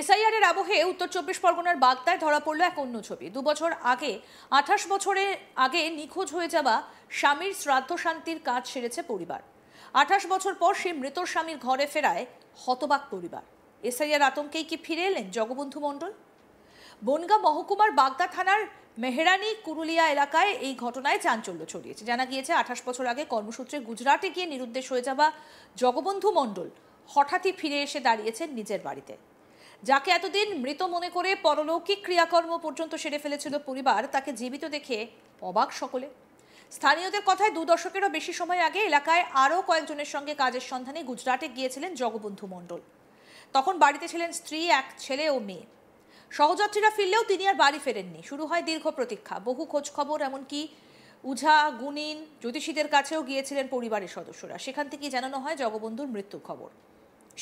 SIR এর আবহে উত্তর চব্বিশ পরগনার বাগদায় ধরা পড়ল এক অন্য ছবি। 2 বছর আগে 28 বছরের আগে নিখোঁজ হয়ে যাওয়া স্বামীর শ্রাদ্ধ শান্তির কাজ সেরেছে পরিবার। 28 বছর পর সেই মৃত স্বামীর ঘরে ফেরায় হতবাক পরিবার। এসআইআর আতঙ্কেই কি ফিরে এলেন জগবন্ধু মণ্ডল? বনগাঁ মহকুমার বাগদা থানার মেহরানি কুরুলিয়া এলাকায় এই ঘটনায় চাঞ্চল্য ছড়িয়েছে। জানা গিয়েছে 28 বছর আগে কর্মসূত্রে গুজরাটে গিয়ে নিরুদ্দেশ হয়ে যাওয়া জগবন্ধু মণ্ডল হঠাৎই ফিরে এসে দাঁড়িয়েছেন নিজের বাড়িতে। যাকে এতদিন মৃত মনে করে পরলৌকিক ক্রিয়াকর্ম পর্যন্ত সেরে ফেলেছিল পরিবার, তাকে জীবিত দেখে অবাক সকলে। স্থানীয়দের কথায় 2 দশকেরও বেশি সময় আগে এলাকায় আরও কয়েকজনের সঙ্গে কাজের সন্ধানে গুজরাটে গিয়েছিলেন জগবন্ধু মণ্ডল। তখন বাড়িতে ছিলেন স্ত্রী, এক ছেলে ও মেয়ে। সহযাত্রীরা ফিরলেও তিনি আর বাড়ি ফেরেননি। শুরু হয় দীর্ঘ প্রতীক্ষা, বহু খোঁজ খবর, এমনকি উঝা, গুণিন, জ্যোতিষীদের কাছেও গিয়েছিলেন পরিবারের সদস্যরা। সেখান থেকেই জানানো হয় জগবন্ধুর মৃত্যুর খবর।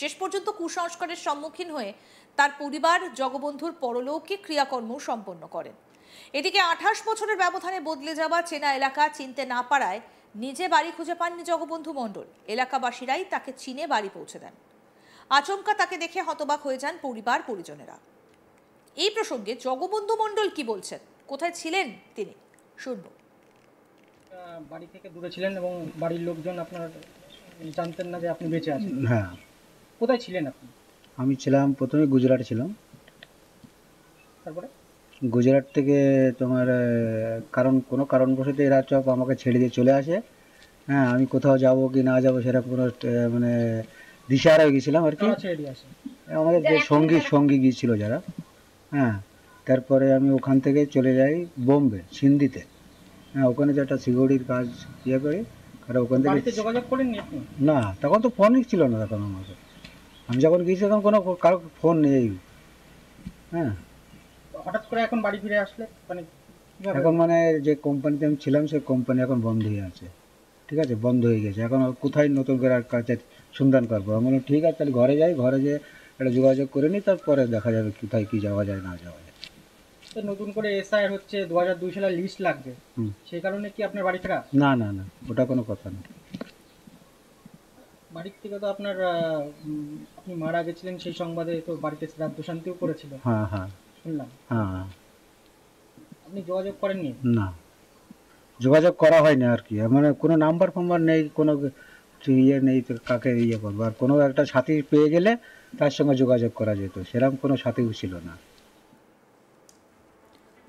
শেষ পর্যন্ত কুসংস্কারের সম্মুখীন হয়ে তার পরিবার জগবন্ধুর পরলৌকিক ক্রিয়াকর্ম সম্পন্ন করেন। এদিকে 28 বছরের ব্যবধানে বদলে যাওয়া চেনা এলাকা চিনতে না পারায় নিজে বাড়ি খুঁজে পাননি জগবন্ধু মণ্ডল। এলাকাবাসীরাই তাকে চিনে বাড়ি পৌঁছে দেন। আচমকা তাকে দেখে হতবাক হয়ে যান পরিবার পরিজনেরা। এই প্রসঙ্গে জগবন্ধু মণ্ডল কি বলছেন, কোথায় ছিলেন তিনি, শুনব। বাড়ি থেকে দূরে ছিলেন এবং বাড়ির লোকজন আপনার জানতেন না যে আপনি বেঁচে আছেন। হ্যাঁ, কোথায় ছিলেন আপনি? আমি ছিলাম প্রথমে গুজরাটে ছিলাম। তারপরে গুজরাট থেকে তোমার কোনো কারণবশত এরা সব আমাকে ছেড়ে দিয়ে চলে আসে। হ্যাঁ, আমি কোথাও যাব কি না যাব সেরকম কোনো মানে দিশাহারা হয়ে গেছিলাম আর কি। ছেড়ে দিয়ে আসে আমাদের যে সঙ্গী গিয়েছিল যারা। হ্যাঁ, তারপরে আমি ওখান থেকে চলে যাই বোম্বে, সিন্ধিতে। হ্যাঁ, ওখানে যে একটা সিকিউরিটির কাজ ইয়ে করি। আর ওখান থেকে যোগাযোগ করেননি আপনি? না, তখন তো ফোনই ছিল না তখন আমাকে। আমি যখন গিয়েছি তখন কোনো কারো ফোন নেই। হ্যাঁ, হঠাৎ করে এখন বাড়ি ফিরে আসলে মানে এখন মানে যে কোম্পানিতে আমি ছিলাম সেই কোম্পানি এখন বন্ধ হয়ে আছে। ঠিক আছে, বন্ধ হয়ে গেছে। এখন কোথায় নতুন করে আর কাজের সন্ধান করবো? আমি বললাম ঠিক আছে, তাহলে ঘরে যাই, ঘরে যেয়ে একটা যোগাযোগ করে নিই, তারপরে দেখা যাবে কোথায় কী যাওয়া যায় না যাওয়া যায়। নতুন করে এসআইআর হচ্ছে, 2002 সালের লিস্ট লাগবে, সেই কারণে কি আপনার বাড়ি ফেরা? না না না, ওটা কোনো কথা না। বাড়ির থেকে তো আপনার আপনি মারা গেছিলেন সেই সংবাদে তো বাড়িতে শ্রাদ্ধ শান্তিও করেছিল। হ্যাঁ হ্যাঁ শুনলাম। হ্যাঁ, আপনি যোগাযোগ করেননি? না, যোগাযোগ করা হয়নি আর কি। মানে কোনো নাম্বার ফাম্বার নেই, কোনো ইয়ে নেই, তো কাকে ইয়ে করবো? আর কোনো একটা সাথী পেয়ে গেলে তার সঙ্গে যোগাযোগ করা যেত, সেরকম কোনো সাথীও ছিল না।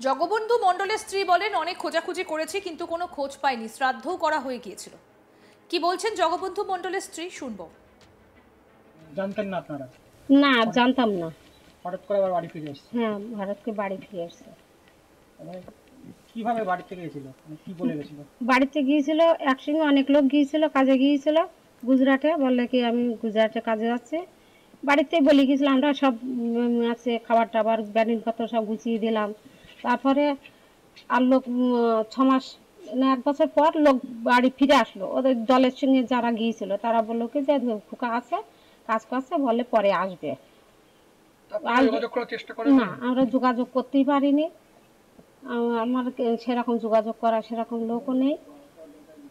জগবন্ধু মণ্ডলের স্ত্রী বলেন, অনেক খোঁজাখুঁজি করেছি কিন্তু কোনো খোঁজ পাইনি, শ্রাদ্ধও করা হয়ে গিয়েছিল। কি বলছেন জগবন্ধু মণ্ডলের স্ত্রী, শুনবো। জানতেন না আপনারা? না, জানতাম না। হঠাৎ করে আবার বাড়ি ফিরে এসেছে? হ্যাঁ, ভারতকে বাড়ি ফিরে এসছে। কিভাবে বাড়ি থেকে গেছিল, কি বলে গেছিল? বাড়িতে গিয়েছিল, একসঙ্গে অনেক লোক গিয়েছিল, কাজে গিয়েছিল গুজরাটে। বললে কি আমি গুজরাটে কাজে যাচ্ছি। বাড়িতেই বলে গিয়েছিল, আমরা সব আছে খাবার টাবার ব্যানিংপত্র সব গুছিয়ে দিলাম। তারপরে আর লোক 6 মাস না 1 বছর পর লোক বাড়ি ফিরে আসলো। ওদের দলের সঙ্গে যারা গিয়েছিল তারা বললো কি যে খোকা আছে, কাজ করছে, বলে পরে আসবে। না, আমরা যোগাযোগ করতেই পারিনি। আমার সেরকম যোগাযোগ করা সেরকম লোকও নেই।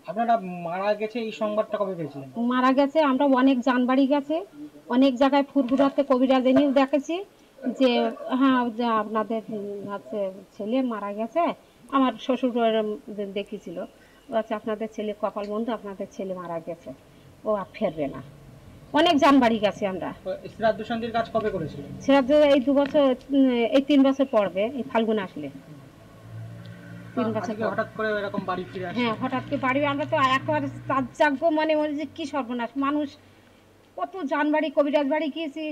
আপনারা মারা গেছে এই সংবাদটা কবে পেয়েছিলেন? মারা গেছে আমরা অনেক জানবাড়ি গেছে, অনেক জায়গায় ফুরফুরাতে কবিরাজে নিয়েও দেখেছি যে হ্যাঁ যে আপনাদের হচ্ছে ছেলে মারা গেছে। আমার শ্বশুর দেখেছিল, আচ্ছা আপনাদের ছেলে কপাল বন্ধু, আপনাদের ছেলে মারা গেছে, ও আর ফেরবে না। অনেক জানবাড়ি গেছে আমরা। শ্রাদ্ধ শান্তির কাজ কবে করেছিলেন? শ্রাদ্ধ এই 2 বছর, এই 3 বছর পড়বে, এই ফাল্গুন আসলে 3 বছর। হঠাৎ করে এরকম বাড়ি ফিরে আসে? হ্যাঁ, হঠাৎ করে বাড়ি। আমরা তো একবার তাজ্জাগ্য মনে যে কি সর্বনাশ, মানুষ কত জানবাড়ি কবিরাজ বাড়ি গিয়েছি,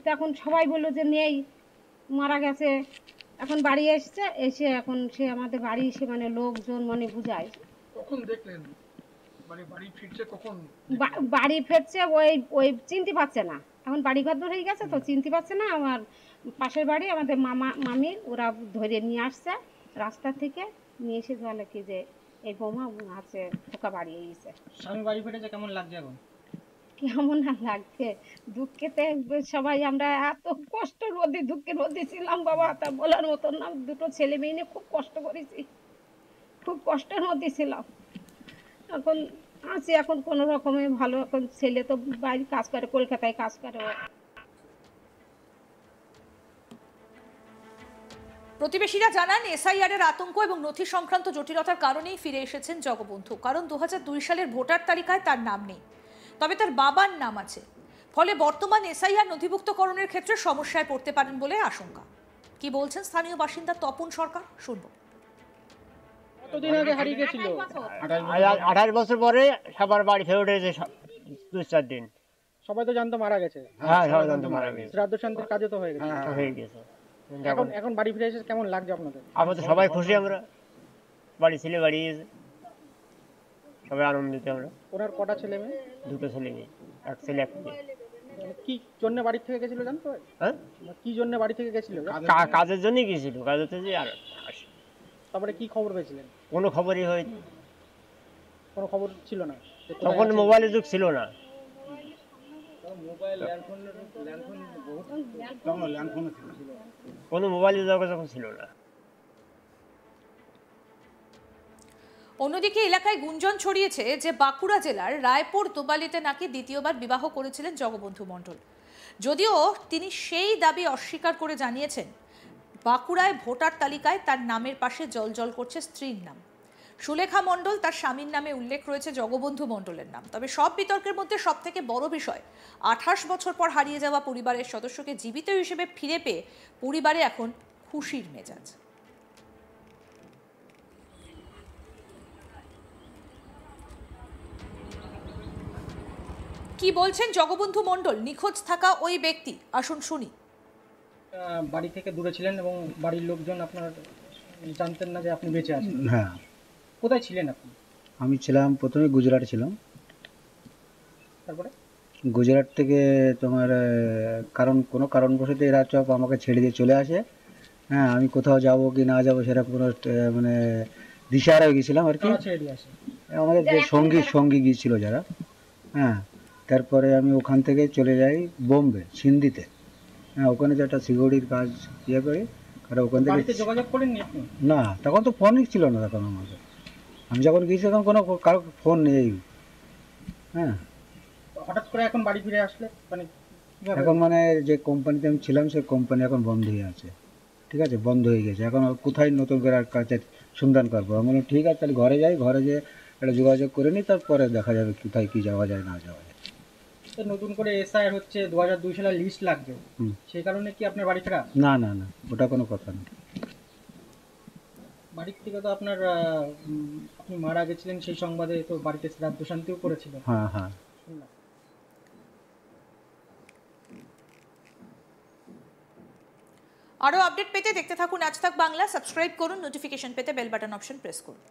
তো এখন সবাই বললো যে নেই, মারা গেছে। এখন বাড়ি এসছে, এসে এখন সে আমাদের বাড়ি এসে মানে লোকজন মানে বুঝায়। কখন দেখলেন বাড়ি ফিরছে? কখন বাড়ি ফিরছে ওই চিনতে পারছে না, এখন বাড়ি ঘর হয়ে গেছে তো চিনতে পারছে না। আমার পাশের বাড়ি আমাদের মামা মামি ওরা ধরে নিয়ে আসছে রাস্তা থেকে, নিয়ে এসে বলে কি যে এই বোমা আছে খোকা বাড়ি এসেছে। স্বামী বাড়ি ফিরেছে, কেমন লাগছে এখন? কেমন আর লাগছে, দুঃখেতে সবাই আমরা এত কষ্ট রোদে দুঃখের রোদে ছিলাম বাবা, তা বলার মতন না। 2টো ছেলে মেয়ে নিয়ে খুব কষ্ট করেছি, খুব কষ্টের মধ্যে ছিলাম। এখন আছি এখন কোনো রকমে ভালো। এখন ছেলে তো বাইরে কাজ করে, কলকাতায় কাজ করে। প্রতিবেশীরা জানান এসআইআর এর আতঙ্ক এবং নথি সংক্রান্ত জটিলতার কারণেই ফিরে এসেছেন জগবন্ধু। কারণ 2002 সালের ভোটার তালিকায় তার নাম নেই, তবে তার বাবার নাম আছে। ফলে বর্তমান এসআইআর নথিভুক্তকরণের ক্ষেত্রে সমস্যায় পড়তে পারেন বলে আশঙ্কা। কি বলছেন স্থানীয় বাসিন্দা তপন সরকার, শুনবো। কতদিন আগে হারিয়ে গেছিল? 28 বছর পরে সবার বাড়ি ফেরত এসেছে 2-4 দিন। সবাই তো জানতো মারা গেছে, হ্যাঁ সবাই জানতে মারা গেছে, শ্রাদ্ধ শান্তির কাজে তো হয়ে গেছে। হয়ে গেছে। এখন এখন বাড়ি ফিরে এসে কেমন লাগছে আপনাদের? আমরা তো সবাই খুশি, আমরা বাড়ি ছেলে বাড়ি গেছে, সবাই আনন্দিত আমরা। ওনার কটা ছেলে মেয়ে? 2 ছেলে মেয়ে, এক ছেলে এক মেয়ে। কি জন্য বাড়ি থেকে গেছিল জানতো? হ্যাঁ কি জন্য বাড়ি থেকে গেছিল? কাজের জন্যই গেছিল, কাজের যে আর আসে। তারপরে কি খবর পেয়েছিলেন? কোনো খবরই হয়নি, কোনো খবর ছিল না তখন মোবাইলের যুগ ছিল না। কোনো মোবাইলের যোগাযোগ ছিল না। অন্যদিকে এলাকায় গুঞ্জন ছড়িয়েছে যে বাঁকুড়া জেলার রায়পুর দোবালিতে নাকি দ্বিতীয়বার বিবাহ করেছিলেন জগবন্ধু মণ্ডল। যদিও তিনি সেই দাবি অস্বীকার করে জানিয়েছেন বাঁকুড়ায় ভোটার তালিকায় তার নামের পাশে জলজল করছে স্ত্রীর নাম সুলেখা মণ্ডল, তার স্বামীর নামে উল্লেখ রয়েছে জগবন্ধু মণ্ডলের নাম। তবে সব বিতর্কের মধ্যে সব থেকে বড় বিষয় 28 বছর পর হারিয়ে যাওয়া পরিবারের সদস্যকে জীবিত হিসেবে ফিরে পেয়ে পরিবারে এখন খুশির মেজাজ। কি বলছেন জগবন্ধু মণ্ডল, নিখোঁজ থাকা ওই ব্যক্তি, আসুন শুনি। বাড়ি থেকে দূরে ছিলেন এবং বাড়ির লোকজন আপনার জানতেন না যে আপনি বেঁচে আছেন। হ্যাঁ, কোথায় ছিলেন আপনি? আমি ছিলাম প্রথমে গুজরাট ছিলাম। তারপরে গুজরাট থেকে তোমার কোনো কারণবশত এরা সব আমাকে ছেড়ে দিয়ে চলে আসে। হ্যাঁ, আমি কোথাও যাব কি না যাব সেরকম কোনো মানে দিশাহারা হয়ে গেছিলাম আর কি। কারা ছেড়ে দিয়ে আসে? আমাদের যে সঙ্গী গিয়েছিল যারা। হ্যাঁ, তারপরে আমি ওখান থেকে চলে যাই বোম্বে, সিন্ধিতে। হ্যাঁ, ওখানে যে একটা সিকিউরিটির কাজ ইয়ে করি, কারণ ওখান থেকে বাড়িতে যোগাযোগ করেননি আপনি? না, তখন তো ফোনই ছিল না তখন আমাকে। আমি যখন গিয়েছি তখন কোনো কারো ফোন নেই। হ্যাঁ, হঠাৎ করে এখন বাড়ি ফিরে আসলে মানে কিভাবে? এখন মানে যে কোম্পানিতে আমি ছিলাম সেই কোম্পানি এখন বন্ধ হয়ে আছে। ঠিক আছে, বন্ধ হয়ে গেছে। এখন আর কোথায় নতুন করে আর কাজের সন্ধান করবো। আমি বললাম ঠিক আছে, তাহলে ঘরে যাই, ঘরে যেয়ে একটা যোগাযোগ করে নিই, তারপরে দেখা যাবে কোথায় কী যাওয়া যায় না যাওয়া যায়। তো নতুন করে এসআইআর হচ্ছে, 2002 সালের লিস্ট লাগবে, হুম। সেই কারণে কি আপনার বাড়ি ফেরা? না না না, ওটা কোনো কথা না। বাড়ির থেকে তো আপনার আপনি মারা গেছিলেন সেই সংবাদে তো বাড়িতে শ্রাদ্ধ শান্তিও করেছিল। হ্যাঁ হ্যাঁ। শুনলাম। আরও আপডেট পেতে দেখতে থাকুন আজ তাক বাংলা, সাবস্ক্রাইব করুন, নোটিফিকেশন পেতে বেল বাটন অপশন প্রেস করুন।